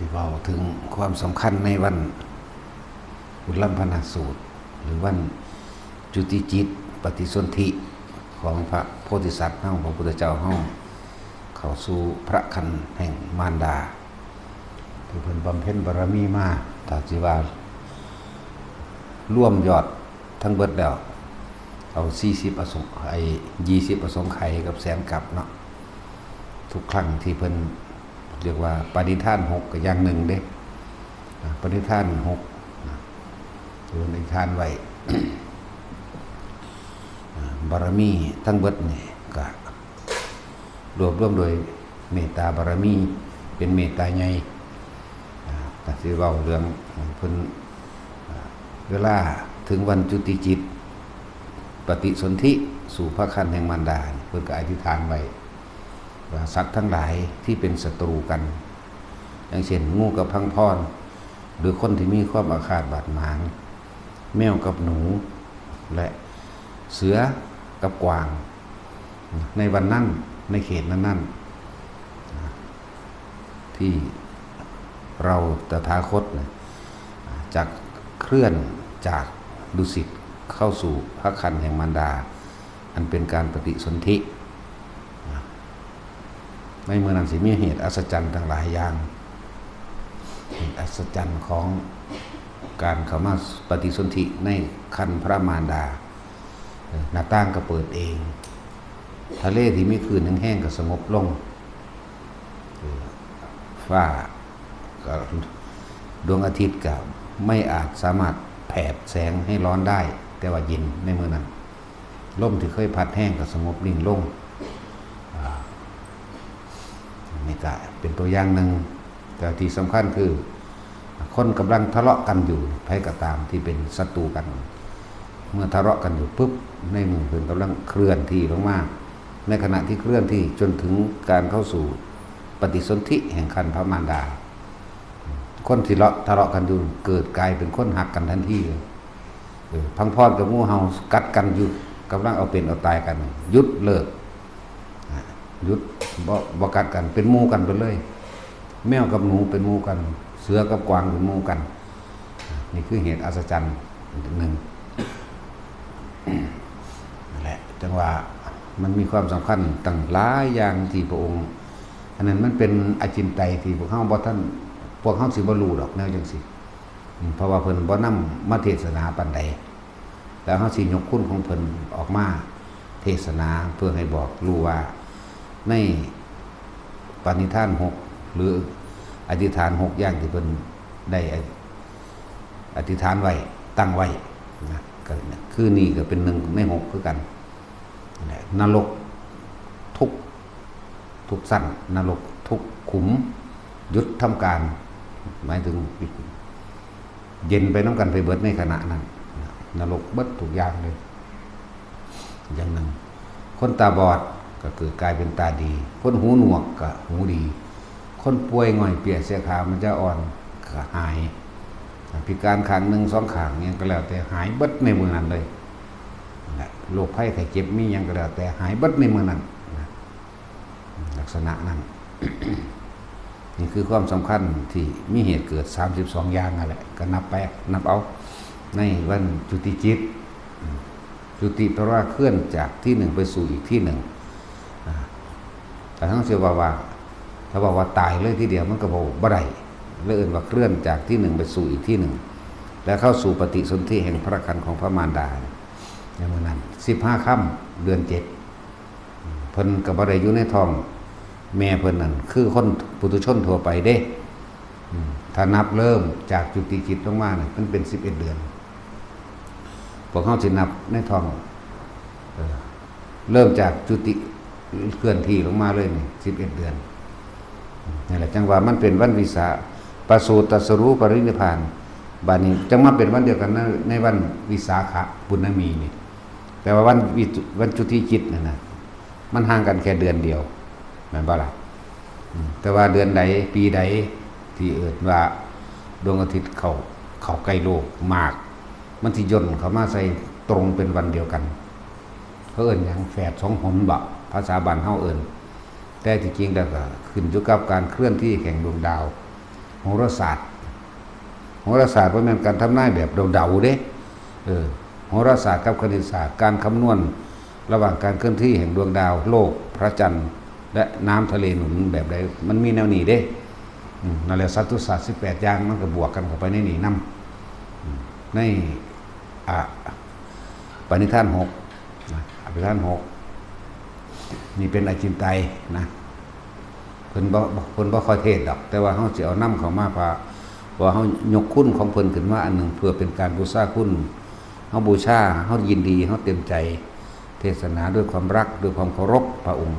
ที่เว้าถึงความสำคัญในวันอุลัมพนาสูตรหรือวันจุติจิตปฏิสนธิของพระโพธิสัตว์เฮาพระพุทธเจ้าเฮาเข้าสู่พระคันแห่งมารดาที่เพิ่นบำเพ็ญบารมีมาถ้าสิว่าร่วมยอดทั้งเบิดแล้วเอา40อสงไอ้20อสงไขยกับแสนกับเนาะทุกครั้งที่เพิ่นเรียกว่าปณิธาน6ก็อย่างหนึ่งเด้ปณิธาน6หรือปณิธานไว้ บารมีทั้งเบิดนี่ก็รวบรวมโดยเมตตาบารมีเป็นเมตตาใหญ่ก็สิเว้าเรื่องเพิ่นเวลาถึงวันจุติจิตปฏิสนธิสู่พระคันแห่งมารดาเพิ่นก็อธิษฐานไว้ว่าสัตว์ทั้งหลายที่เป็นศัตรูกันอย่างเช่นงูกับพังพรหรือคนที่มีความอาฆาตบาดหมางแมวกับหนูและเสือกับกวางในวันนั้นในเขตนั้นที่เราตถาคตจากเคลื่อนจากดุสิตเข้าสู่พระคันแห่งมารดาอันเป็นการปฏิสนธิในเมื่อนั้นสิมีเหตุอัศจรรย์ทั้งหลายอย่างเหตุอัศจรรย์ของการเข้ามาปฏิสนธิในคันพระมารดาหน้าต่างก็เปิดเองทะเลที่มีคลื่นแห้งๆก็สงบลงฟ้าก็ดวงอาทิตย์ก็ไม่อาจสามารถแผดแสงให้ร้อนได้แต่ว่าเย็นในเมื่อนั้นลมที่เคยพัดแห้งก็สงบนิ่งลงนี่ก็เป็นตัวอย่างหนึ่งแต่ที่สำคัญคือคนกำลังทะเลาะกันอยู่ใครก็ตามที่เป็นศัตรูกันเมื่อทะเลาะกันอยู่ปุ๊บในมือเพิ่นกำลังเคลื่อนที่ลงมาในขณะที่เคลื่อนที่จนถึงการเข้าสู่ปฏิสนธิแห่งคันพระมารดาคนที่ทะเลาะกันอยู่เกิดกลายเป็นคนหักกันทันทีเลยพังพอดกับงูเห่ากัดกันอยู่กำลังเอาเป็นเอาตายกันหยุดเลิกหยุดบ่กัดกันเป็นหมู่กันไปเลยแมวกับหนูเป็นหมู่กันเสือกับกวางเป็นหมู่กันนี่คือเหตุอัศจรรย์หนึ่งนั่นแหละจังว่ามันมีความสำคัญตั้งหลายอย่างที่พระองค์อันนั้นมันเป็นอจินไตยที่พวกเฮาบ่ท่านพวกเฮาสิบ่รู้ดอกแนวจังซี่เพราะว่าเพิ่นบ่นำมาเทศนาปานใดแล้วเฮาสิยกคุณของเพิ่นออกมาเทศนาเพื่อให้บอกรู้ว่าในปณิธาน6หรืออธิษฐาน6อย่างที่เพิ่นได้อธิษฐานไว้ตั้งไว้นะก็คือนี่ก็เป็น1ใน6คือกันนรกทุกสั้นนรกทุกขุมหยุดทำการหมายถึงเย็นไปน้ำกันไปเบิดในขณะนั้นนรกเบิดทุกอย่างเลยอย่างหนึ่งคนตาบอดก็เกิดกลายเป็นตาดีคนหูหนวกก็หูดีคนป่วยง่อยเปียกเสียขามันจะอ่อนก็หายพิการข้าง1 2ข้างเนี่ยก็แล้วแต่หายเบิดในมือนั้นเลยโรคภัยไข้เจ็บมีอย่างก็แล้วแต่หายเบิดในมือนั้นลักษณะนั้น นี่คือความสำคัญที่มีเหตุเกิด32อย่างนั่นแหละก็นับเอาในวันจุติจิตจุติแปลว่าเคลื่อนจากที่หนึ่งไปสู่อีกที่หนึ่งแต่ทั้งเสียว่าถ้าบอกว่าตายเลยทีเดียวมันก็บ่ได้เลยเอิ้นว่าเคลื่อนจากที่หนึ่งไปสู่อีกที่หนึ่งแล้วเข้าสู่ปฏิสนธิแห่งพระคันของพระมารดาในเมื่อนั้น15ค่ำเดือน7เพิ่นก็บ่ได้อยู่ในท้องแม่เพิ่นนั่นคือคนปุถุชนทั่วไปเด้ถ้านับเริ่มจากจุติจิตลงมาเนี่ยมันเป็น11เดือนพวกเฮาสินับในท้องเริ่มจากจุติเคลื่อนที่ลงมาเลยนี่11เดือนนี่แหละจังว่ามันเป็นวันวิสาประสูติตรัสรู้ปรินิพพานบัดนี้จังมาเป็นวันเดียวกันในวันวิสาขปุณณมีนี่แต่ว่าวันจุติจิตนั่นน่ะมันห่างกันแค่เดือนเดียวแม่นบ่ล่ะแต่ว่าเดือนใดปีใดที่เอิ้นว่าดวงอาทิตย์เข้าใกล้โลกมากมันสิย่นเข้ามาใส่ตรงเป็นวันเดียวกันเขาเอิ้นหยังแฝด2หนบ่ภาษาบ้านเฮาเอิ้นแต่ที่จริงแล้วก็ขึ้นอยู่กับการเคลื่อนที่แห่งดวงดาว โหราศาสตร์โหราศาสตร์เป็นการทำนายแบบเดาๆเด้โหราศาสตร์กับคณิตศาสตร์การคำนวณระหว่างการเคลื่อนที่แห่งดวงดาวโลกพระจันทร์และน้ำทะเลหนุนแบบใดมันมีแนวนี้เด้นั่นแหละสัตตุศาสตร์18อย่างมันก็บวกกันเข้าไปในนี่นำในปณิธาน6ปณิธาน6นี่เป็นอจินไตยนะเพิ่นบ่ค่อยเทศดอกแต่ว่าเฮาสิเอานำเข้ามาว่าเฮายกคุณของเพิ่นขึ้นมาอันนึงเพื่อเป็นการบูชาคุณเฮาบูชาเฮายินดีเฮาเต็มใจเทศนาด้วยความรักด้วยความเคารพพระองค์